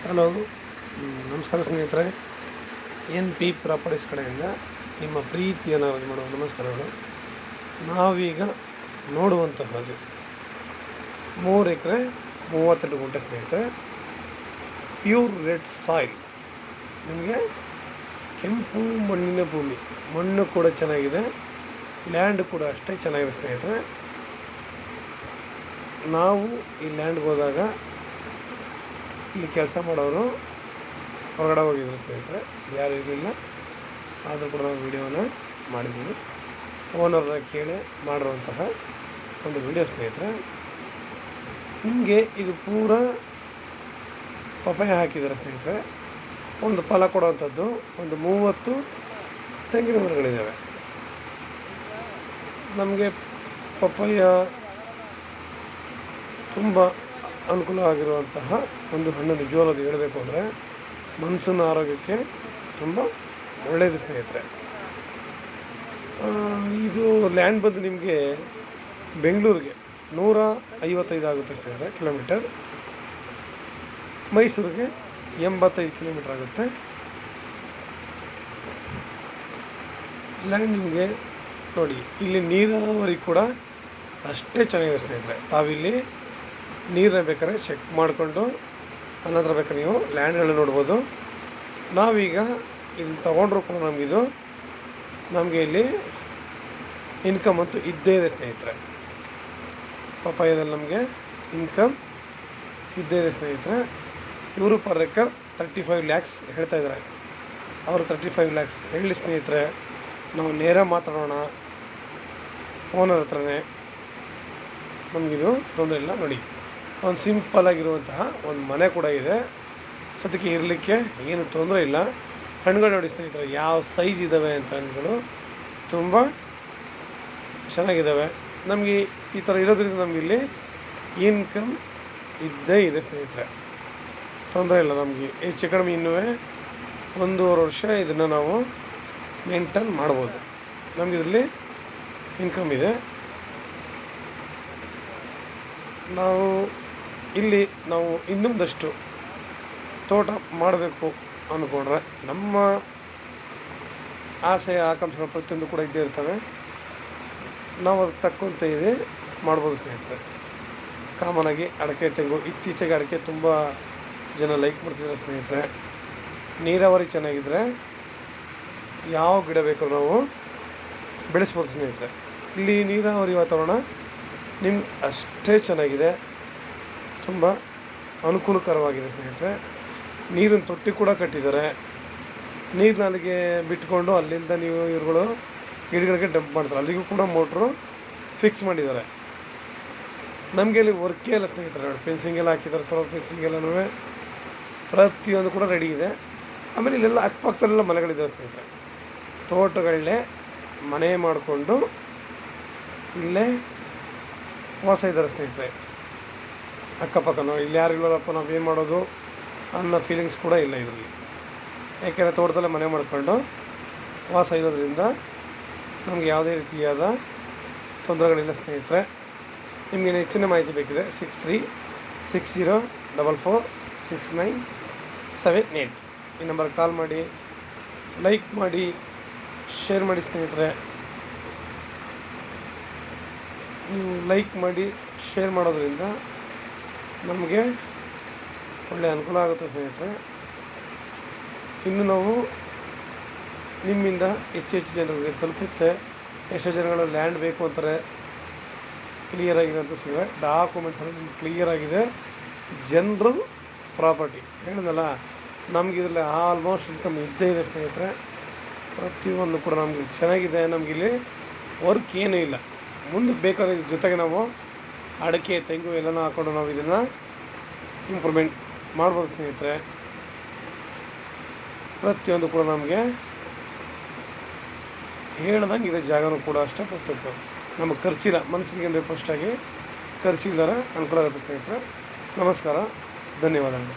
Hello, ನಮಸ್ಕಾರ ಸ್ನೇಹಿತರೆ. N P properties ಕಡೆಯಿಂದ ನಿಮ್ಮ ಪ್ರೀತಿಯನ್ನು ಮಾಡುವ ನಮಸ್ಕಾರಗಳು. ನಾವೀಗ ನೋಡುವಂತಹದ್ದು 3 ಎಕರೆ 32 ಗುಂಟೆ ಸ್ನೇಹಿತರೆ. ಪ್ಯೂರ್ ರೆಡ್ ಸಾಯಿಲ್, ನಿಮಗೆ ಕೆಂಪು ಮಣ್ಣಿನ ಭೂಮಿ, ಮಣ್ಣು ಕೂಡ ಚೆನ್ನಾಗಿದೆ, ಲ್ಯಾಂಡ್ ಕೂಡ ಅಷ್ಟೇ ಚೆನ್ನಾಗಿದೆ ಸ್ನೇಹಿತರೆ. ನಾವು ಈ ಲ್ಯಾಂಡ್ಗೆ ಹೋದಾಗ ಇಲ್ಲಿ ಕೆಲಸ ಮಾಡೋರು ಹೊರಗಡೆ ಹೋಗಿದ್ರು ಸ್ನೇಹಿತರೆ, ಯಾರು ಇರಲಿಲ್ಲ. ಆದರೂ ಕೂಡ ನಾವು ವೀಡಿಯೋನ ಮಾಡಿದ್ದೀವಿ. ಓನರ್ನ ಕೇಳಿ ಮಾಡಿರುವಂತಹ ಒಂದು ವಿಡಿಯೋ ಸ್ನೇಹಿತರೆ. ನಿಮಗೆ ಇದು ಪೂರ ಪಪಾಯ ಹಾಕಿದ್ದಾರೆ ಸ್ನೇಹಿತರೆ. ಒಂದು ಫಲ ಕೊಡುವಂಥದ್ದು ಒಂದು 30 ತೆಂಗಿನ ಮರಗಳಿದ್ದಾವೆ. ನಮಗೆ ಪಪಾಯ ತುಂಬ ಅನುಕೂಲ ಆಗಿರುವಂತಹ ಒಂದು ಹಣ್ಣು. ನಿಜವಾಗ್ಲೂ ಹೇಳಬೇಕು ಅಂದರೆ ಮನಸ್ಸಿನ ಆರೋಗ್ಯಕ್ಕೆ ತುಂಬ ಒಳ್ಳೆಯದು ಸ್ನೇಹಿತರೆ. ಇದು ಲ್ಯಾಂಡ್ ಬಂದು ನಿಮಗೆ ಬೆಂಗಳೂರಿಗೆ 155 ಆಗುತ್ತೆ ಸ್ನೇಹಿತರೆ ಕಿಲೋಮೀಟರ್. ಮೈಸೂರಿಗೆ 85 ಕಿಲೋಮೀಟರ್ ಆಗುತ್ತೆ. ಲ್ಯಾಂಡ್ ನಿಮಗೆ ನೋಡಿ, ಇಲ್ಲಿ ನೀರಾವರಿ ಕೂಡ ಅಷ್ಟೇ ಚೆನ್ನಾಗಿದೆ ಸ್ನೇಹಿತರೆ. ತಾವಿಲ್ಲಿ ನೀರನ್ನ ಬೇಕಾದ್ರೆ ಚೆಕ್ ಮಾಡಿಕೊಂಡು ಅನಂತರ ಬೇಕಾದ್ರೆ ನೀವು ಲ್ಯಾಂಡ್ಗಳನ್ನ ನೋಡ್ಬೋದು. ನಾವೀಗ ಇದನ್ನು ತೊಗೊಂಡ್ರೂ ಕೂಡ ನಮಗೆ ಇಲ್ಲಿ ಇನ್ಕಮ್ ಅಂತೂ ಇದ್ದೇ ಇದೆ ಸ್ನೇಹಿತರೆ. ಪಪಾಯದಲ್ಲಿ ನಮಗೆ ಇನ್ಕಮ್ ಇದ್ದೇ ಇದೆ ಸ್ನೇಹಿತರೆ. ಇವರು ಪರ್ ಎಕರ್ 35 ಲ್ಯಾಕ್ಸ್ ಹೇಳ್ತಾ ಇದ್ದಾರೆ. ಅವರು 35 ಲ್ಯಾಕ್ಸ್ ಹೇಳಿ ಸ್ನೇಹಿತರೆ. ನಾವು ನೇರ ಮಾತಾಡೋಣ ಓನರ್ ಹತ್ರನೇ, ನಮಗಿದು ತೊಂದರೆ ಇಲ್ಲ. ನೋಡಿ, ಒಂದು ಸಿಂಪಲ್ ಆಗಿರುವಂತಹ ಒಂದು ಮನೆ ಕೂಡ ಇದೆ. ಸದ್ಯಕ್ಕೆ ಇರಲಿಕ್ಕೆ ಏನು ತೊಂದರೆ ಇಲ್ಲ. ಹಣ್ಣುಗಳು ನೋಡಿ ಸ್ನೇಹಿತರೆ ಯಾವ ಸೈಜ್ ಇದ್ದಾವೆ ಅಂತ. ಹಣ್ಣುಗಳು ತುಂಬ ಚೆನ್ನಾಗಿದ್ದಾವೆ. ನಮಗೆ ಈ ಥರ ಇರೋದ್ರಿಂದ ನಮಗಿಲ್ಲಿ ಇನ್ಕಮ್ ಇದ್ದೇ ಇದೆ ಸ್ನೇಹಿತರೆ, ತೊಂದರೆ ಇಲ್ಲ. ನಮಗೆ ಹೆಚ್ಚು ಕಡಿಮೆ ಇನ್ನೂ 1.5 ವರ್ಷ ಇದನ್ನು ನಾವು ಮೇಂಟೈನ್ ಮಾಡ್ಬೋದು. ನಮಗಿದ್ರಲ್ಲಿ ಇನ್ಕಮ್ ಇದೆ. ನಾವು ಇನ್ನೊಂದಷ್ಟು ತೋಟ ಮಾಡಬೇಕು ಅಂದ್ಕೊಂಡ್ರೆ ನಮ್ಮ ಆಸೆ ಆಕಾಂಕ್ಷೆಗಳು ಪ್ರತಿಯೊಂದು ಕೂಡ ಇದ್ದೇ ಇರ್ತವೆ. ನಾವು ಅದಕ್ಕೆ ತಕ್ಕಂತೆ ಇದೆ ಮಾಡ್ಬೋದು ಸ್ನೇಹಿತರೆ. ಕಾಮನಾಗಿ ಅಡಿಕೆ, ತೆಂಗು, ಇತ್ತೀಚೆಗೆ ಅಡಿಕೆ ತುಂಬ ಜನ ಲೈಕ್ ಮಾಡ್ತಿದ್ದಾರೆ ಸ್ನೇಹಿತರೆ. ನೀರಾವರಿ ಚೆನ್ನಾಗಿದ್ದರೆ ಯಾವ ಗಿಡ ಬೇಕಾದ್ರೂ ನಾವು ಬೆಳೆಸ್ಬೋದು ಸ್ನೇಹಿತರೆ. ಇಲ್ಲಿ ನೀರಾವರಿ ವಾತಾವರಣ ನಿಮ್ಗೆ ಅಷ್ಟೇ ಚೆನ್ನಾಗಿದೆ, ತುಂಬ ಅನುಕೂಲಕರವಾಗಿದೆ ಸ್ನೇಹಿತರೆ. ನೀರಿನ ತೊಟ್ಟಿ ಕೂಡ ಕಟ್ಟಿದ್ದಾರೆ. ನೀರಿನಲ್ಲಿಗೆ ಬಿಟ್ಕೊಂಡು ಅಲ್ಲಿಂದ ನೀವು ಇವುಗಳು ಗಿಡಗಳಿಗೆ ಡಂಪ್ ಮಾಡ್ತಾರೆ. ಅಲ್ಲಿಗೂ ಕೂಡ ಮೋಟ್ರು ಫಿಕ್ಸ್ ಮಾಡಿದ್ದಾರೆ. ನಮಗೆ ಇಲ್ಲಿ ವರ್ಕೇ ಇಲ್ಲ ಸ್ನೇಹಿತರೆ. ಫೆನ್ಸಿಂಗ್ ಎಲ್ಲ ಹಾಕಿದ್ದಾರೆ, ಸೋಲಾರ್ ಫೆನ್ಸಿಂಗ್ ಎಲ್ಲನೂ ಪ್ರತಿಯೊಂದು ಕೂಡ ರೆಡಿ ಇದೆ. ಆಮೇಲೆ ಇಲ್ಲೆಲ್ಲ ಅಕ್ಕಪಕ್ಕದಲ್ಲೆಲ್ಲ ಮನೆಗಳಿದ್ದಾವೆ ಸ್ನೇಹಿತರೆ. ತೋಟಗಳಲ್ಲೇ ಮನೆ ಮಾಡಿಕೊಂಡು ಇಲ್ಲೇ ವಾಸ ಇದ್ದಾರೆ ಸ್ನೇಹಿತರೆ. ಅಕ್ಕಪಕ್ಕನೋ ಇಲ್ಲಿ ಯಾರು ಇಲ್ಲಪ್ಪ ನಾವೇನು ಮಾಡೋದು ಅನ್ನೋ ಫೀಲಿಂಗ್ಸ್ ಕೂಡ ಇಲ್ಲ ಇದರಲ್ಲಿ. ಯಾಕೆಂದರೆ ತೋಟದಲ್ಲೇ ಮನೆ ಮಾಡ್ಕೊಂಡು ವಾಸ ಇರೋದ್ರಿಂದ ನಮಗೆ ಯಾವುದೇ ರೀತಿಯಾದ ತೊಂದರೆಗಳಿಲ್ಲ ಸ್ನೇಹಿತರೆ. ನಿಮಗೆ ಹೆಚ್ಚಿನ ಮಾಹಿತಿ ಬೇಕಿದೆ 6360444697 ಈ ನಂಬರ್ಗೆ ಕಾಲ್ ಮಾಡಿ, ಲೈಕ್ ಮಾಡಿ, ಶೇರ್ ಮಾಡಿ ಸ್ನೇಹಿತರೆ. ನೀವು ಲೈಕ್ ಮಾಡಿ ಶೇರ್ ಮಾಡೋದ್ರಿಂದ ನಮಗೆ ಒಳ್ಳೆಯ ಅನುಕೂಲ ಆಗುತ್ತೆ ಸ್ನೇಹಿತರೆ. ಇನ್ನು ನಾವು ನಿಮ್ಮಿಂದ ಹೆಚ್ಚು ಜನರಿಗೆ ತಲುಪುತ್ತೆ. ಎಷ್ಟೋ ಜನಗಳು ಲ್ಯಾಂಡ್ ಬೇಕು ಅಂತಾರೆ, ಕ್ಲಿಯರ್ ಆಗಿರೋಂಥ ಸಿಗುತ್ತೆ. ಡಾಕ್ಯುಮೆಂಟ್ಸ್ ಎಲ್ಲ ನಿಮ್ಗೆ ಕ್ಲಿಯರ್ ಆಗಿದೆ. ಜನರಲ್ ಪ್ರಾಪರ್ಟಿ ಹೇಳಿದಲ್ಲ, ನಮಗೆ ಇದರಲ್ಲಿ ಆಲ್ಮೋಸ್ಟ್ ಇನ್ಕಮ್ ಇದ್ದೇ ಇದೆ ಸ್ನೇಹಿತರೆ. ಪ್ರತಿಯೊಂದು ಕೂಡ ನಮಗೆ ಚೆನ್ನಾಗಿದೆ. ನಮಗಿಲ್ಲಿ ವರ್ಕ್ ಏನೂ ಇಲ್ಲ. ಮುಂದಕ್ಕೆ ಬೇಕಾದ್ರೆ ಇದ್ರ ಜೊತೆಗೆ ನಾವು ಅಡಿಕೆ, ತೆಂಗು ಎಲ್ಲನೂ ಹಾಕ್ಕೊಂಡು ನಾವು ಇದನ್ನು ಇಂಪ್ರೂವ್ಮೆಂಟ್ ಮಾಡ್ಬೋದು ಸ್ನೇಹಿತರೆ. ಪ್ರತಿಯೊಂದು ಕೂಡ ನಮಗೆ ಹೇಳ್ದಂಗೆ ಇದೆ. ಜಾಗನೂ ಕೂಡ ಅಷ್ಟೇ ಪರ್ಫೆಕ್ಟು. ನಮಗೆ ಖರ್ಚಿಲ್ಲ, ಮನಸ್ಸಿಗೆ ಏನು ಫಸ್ಟಾಗಿ ಖರ್ಚಿಲ್ದಾರ ಅನುಕೂಲ ಆಗುತ್ತೆ ಸ್ನೇಹಿತರೆ. ನಮಸ್ಕಾರ, ಧನ್ಯವಾದಗಳು.